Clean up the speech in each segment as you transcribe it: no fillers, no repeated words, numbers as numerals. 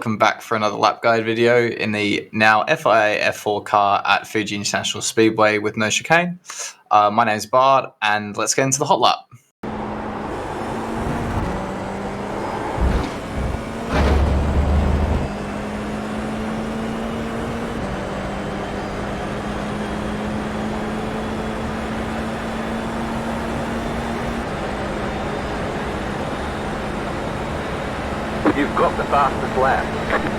welcome back for another lap guide video in the now FIA F4 car at Fuji International Speedway with no chicane. My name is Bart, and let's get into the hot lap. You've got the fastest lap.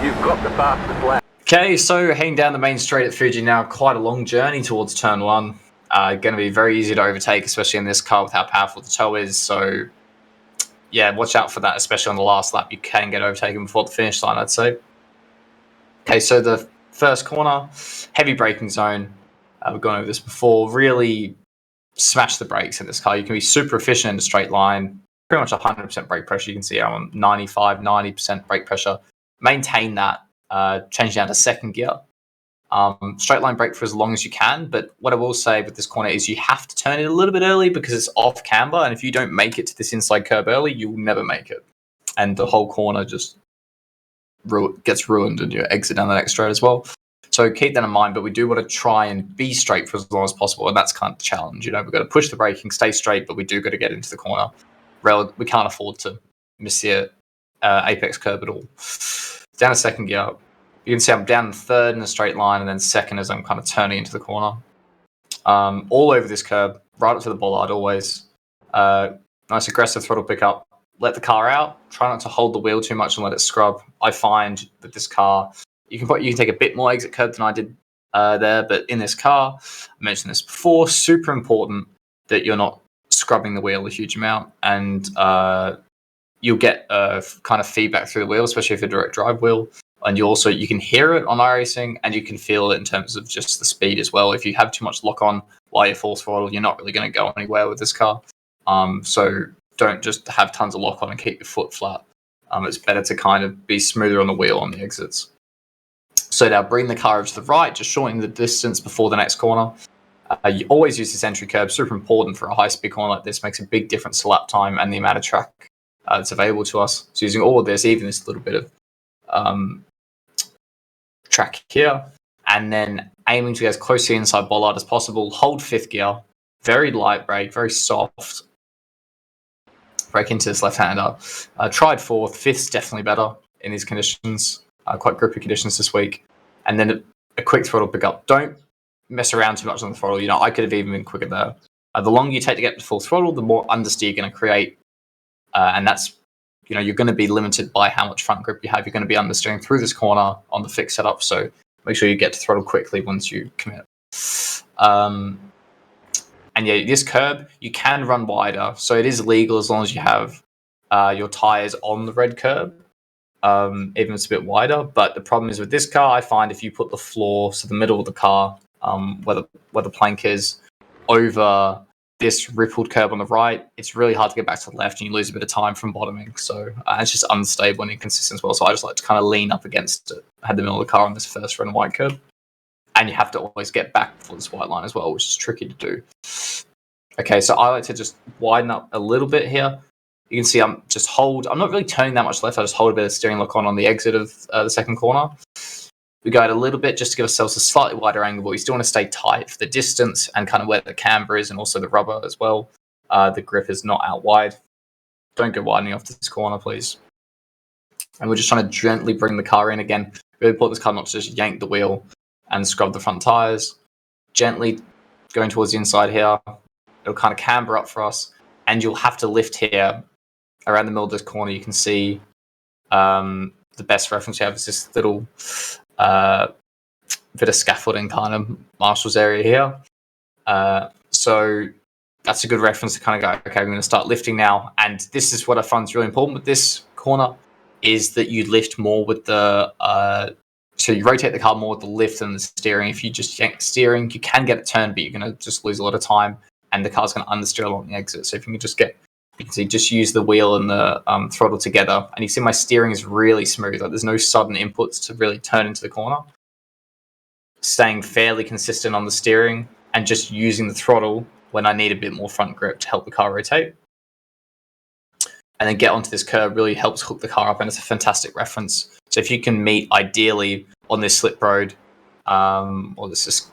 You've got the fastest lap. Okay, so heading down the main straight at Fuji now, quite a long journey towards turn one. Going to be very easy to overtake, especially in this car with how powerful the toe is. So, yeah, watch out for that, especially on the last lap. You can get overtaken before the finish line, I'd say. Okay, so the first corner, heavy braking zone. We've gone over this before. Really smash the brakes in this car. You can be super efficient in a straight line. Pretty much 100% brake pressure. You can see I'm on 95, 90% brake pressure. Maintain that. Change down to second gear. Straight line brake for as long as you can. But what I will say with this corner is you have to turn it a little bit early because it's off camber. And if you don't make it to this inside curb early, you'll never make it. And the whole corner just gets ruined and you exit down the next straight as well. So keep that in mind, but we do want to try and be straight for as long as possible, and that's kind of the challenge. We've got to push the braking, stay straight, but we do got to get into the corner. We can't afford to miss the apex curb at all. Down to second gear. You can see I'm down third in a straight line, and then second as I'm kind of turning into the corner. All over this curb, right up to the bollard always. Nice aggressive throttle pickup. Let the car out. Try not to hold the wheel too much and let it scrub. I find that this car, you can take a bit more exit curb than I did there, but in this car, I mentioned this before, super important that you're not scrubbing the wheel a huge amount, and you'll get kind of feedback through the wheel, especially if it's a direct drive wheel, and you can hear it on iRacing, and you can feel it in terms of just the speed as well. If you have too much lock on while you're full throttle, you're not really going to go anywhere with this car. So don't just have tons of lock on and keep your foot flat. It's better to kind of be smoother on the wheel on the exits. So now bring the car over to the right, just shortening the distance before the next corner. You always use this entry curb, super important for a high-speed corner like this. Makes a big difference to lap time and the amount of track that's available to us. So using all of this, even this little bit of track here, and then aiming to get as close to the inside bollard as possible. Hold fifth gear, very light brake, very soft. Brake into this left-hander. Tried fourth. Fifth's definitely better in these conditions. Quite grippy conditions this week. And then a quick throttle pickup. Don't mess around too much on the throttle. I could have even been quicker there. The longer you take to get to full throttle, the more understeer you're going to create. And that's, you're going to be limited by how much front grip you have. You're going to be understeering through this corner on the fixed setup. So make sure you get to throttle quickly once you commit. And yeah, this curb, you can run wider. So it is legal as long as you have your tyres on the red curb, even if it's a bit wider. But the problem is with this car, I find if you put the floor, so the middle of the car, where the plank is, over this rippled curb on the right, it's really hard to get back to the left, and you lose a bit of time from bottoming. So it's just unstable and inconsistent as well. So I just like to kind of lean up against it. I had the middle of the car on this first red and white curb. And you have to always get back before this white line as well, which is tricky to do. Okay, so I like to just widen up a little bit here. You can see I'm not really turning that much left. I just hold a bit of steering lock on the exit of the second corner. We go out a little bit just to give ourselves a slightly wider angle, but we still want to stay tight for the distance and kind of where the camber is and also the rubber as well. The grip is not out wide. Don't go widening off this corner, please. And we're just trying to gently bring the car in again. Really put this car not to just yank the wheel and scrub the front tires. Gently going towards the inside here. It'll kind of camber up for us. And you'll have to lift here around the middle of this corner. You can see the best reference you have is this little bit of scaffolding kind of marshal's area here. So that's a good reference to kind of go, okay, we're going to start lifting now. And this is what I find is really important with this corner, is that you lift more with the so you rotate the car more with the lift than the steering. If you just yank the steering, you can get it turned, but you're going to just lose a lot of time, and the car's going to understeer along the exit. So if you can just use the wheel and the throttle together, and you see my steering is really smooth. Like there's no sudden inputs to really turn into the corner. Staying fairly consistent on the steering and just using the throttle when I need a bit more front grip to help the car rotate. And then get onto this curb really helps hook the car up, and it's a fantastic reference. So if you can meet ideally on this slip road or this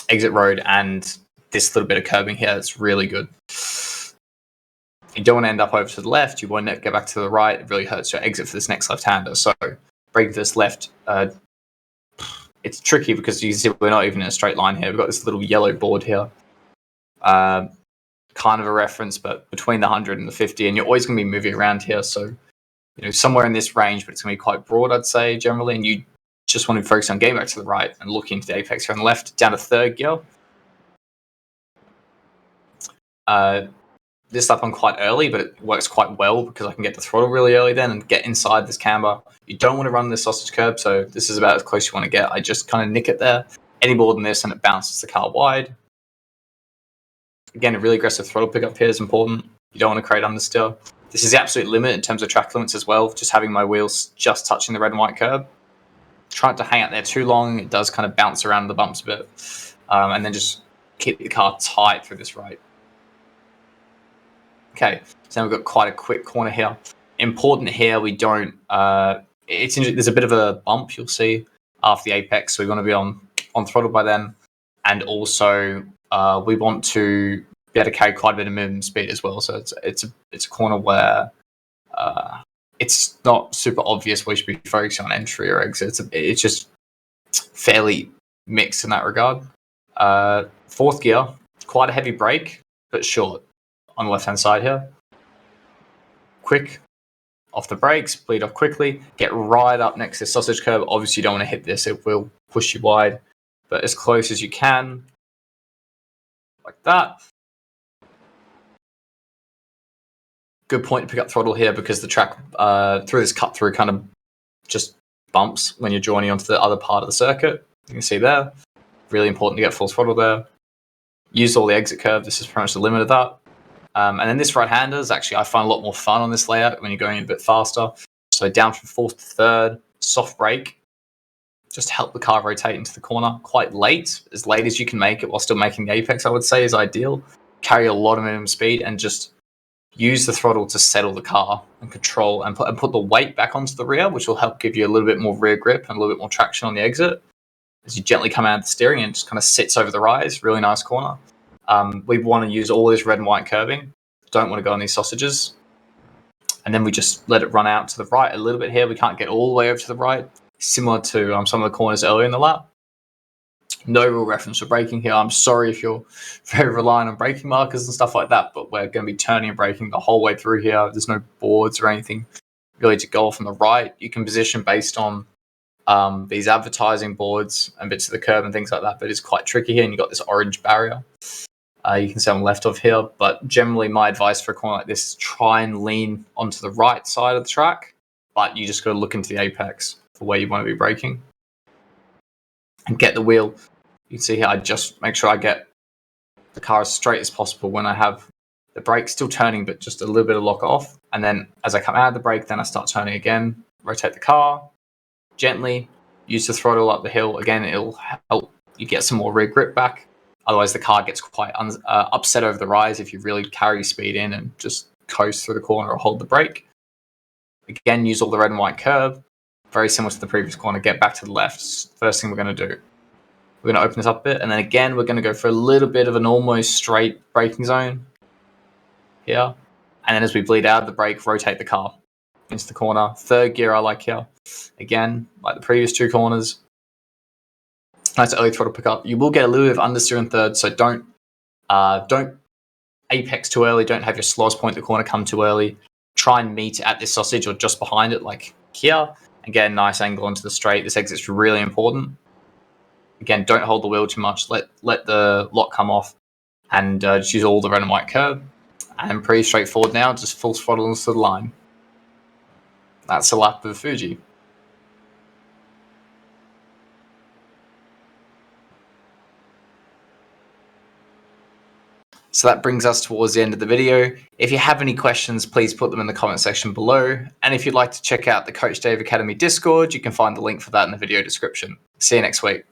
exit road and this little bit of curbing here, it's really good. You don't want to end up over to the left. You want to get back to the right. It really hurts your exit for this next left-hander. So break this left. It's tricky because you can see we're not even in a straight line here. We've got this little yellow board here. Kind of a reference, but between the 100 and the 50, and you're always going to be moving around here. So, somewhere in this range, but it's going to be quite broad, I'd say, generally. And you just want to focus on getting back to the right and looking into the apex here on the left, down to third gear. This lap I'm quite early, but it works quite well because I can get the throttle really early then and get inside this camber. You don't want to run this sausage curb, so this is about as close as you want to get. I just kind of nick it there. Any more than this, and it bounces the car wide. Again, a really aggressive throttle pickup here is important. You don't want to create understeer. This is the absolute limit in terms of track limits as well, just having my wheels just touching the red and white curb. Try not to hang out there too long. It does kind of bounce around the bumps a bit. And then just keep the car tight through this right. Okay, so now we've got quite a quick corner here. Important here, we don't... there's a bit of a bump, you'll see, after the apex, so we want to be on throttle by then. And also... we want to be able to carry quite a bit of movement speed as well. So it's a corner where it's not super obvious where you should be focusing on entry or exit. It's just fairly mixed in that regard. Fourth gear, quite a heavy brake, but short on the left-hand side here. Quick off the brakes, bleed off quickly, get right up next to the sausage curb. Obviously, you don't want to hit this. It will push you wide, but as close as you can. Like that. Good point to pick up throttle here because the track through this cut through kind of just bumps when you're joining onto the other part of the circuit. You can see there. Really important to get full throttle there. Use all the exit curve. This is pretty much the limit of that. And then this right-hander is actually, I find a lot more fun on this layout when you're going a bit faster. So down from fourth to third, soft brake. Just help the car rotate into the corner quite late as you can make it while still making the apex, I would say, is ideal. Carry a lot of minimum speed and just use the throttle to settle the car and control and put the weight back onto the rear, which will help give you a little bit more rear grip and a little bit more traction on the exit as you gently come out of the steering and just kind of sits over the rise. Really nice corner. We want to use all this red and white curbing. Don't want to go on these sausages. And then we just let it run out to the right a little bit here. We can't get all the way over to the right. Similar to some of the corners earlier in the lap. No real reference to braking here. I'm sorry if you're very reliant on braking markers and stuff like that, but we're going to be turning and braking the whole way through here. There's no boards or anything really to go off on the right. You can position based on these advertising boards and bits of the curb and things like that, but it's quite tricky here, and you've got this orange barrier. You can see on the left of here, but generally my advice for a corner like this is try and lean onto the right side of the track, but you just got to look into the apex for where you want to be braking and get the wheel. You can see here, I just make sure I get the car as straight as possible when I have the brake still turning, but just a little bit of lock off. And then as I come out of the brake, then I start turning again, rotate the car gently, use the throttle up the hill. Again, it'll help you get some more rear grip back. Otherwise, the car gets quite upset over the rise if you really carry speed in and just coast through the corner or hold the brake. Again, use all the red and white curb. Very similar to the previous corner, get back to the left. First thing we're going to do. We're going to open this up a bit, and then again, we're going to go for a little bit of an almost straight braking zone here. And then as we bleed out of the brake, rotate the car into the corner. Third gear I like here. Again, like the previous two corners. Nice early throttle pickup. You will get a little bit of understeer in third, so don't apex too early. Don't have your slowest point in the corner come too early. Try and meet at this sausage or just behind it, like here. And get a nice angle onto the straight. This exit's really important. Again, don't hold the wheel too much. Let the lock come off, and just use all the red and white curb. And pretty straightforward now. Just full throttle into the line. That's a lap of Fuji. So that brings us towards the end of the video. If you have any questions, please put them in the comment section below. And if you'd like to check out the Coach Dave Academy Discord, you can find the link for that in the video description. See you next week.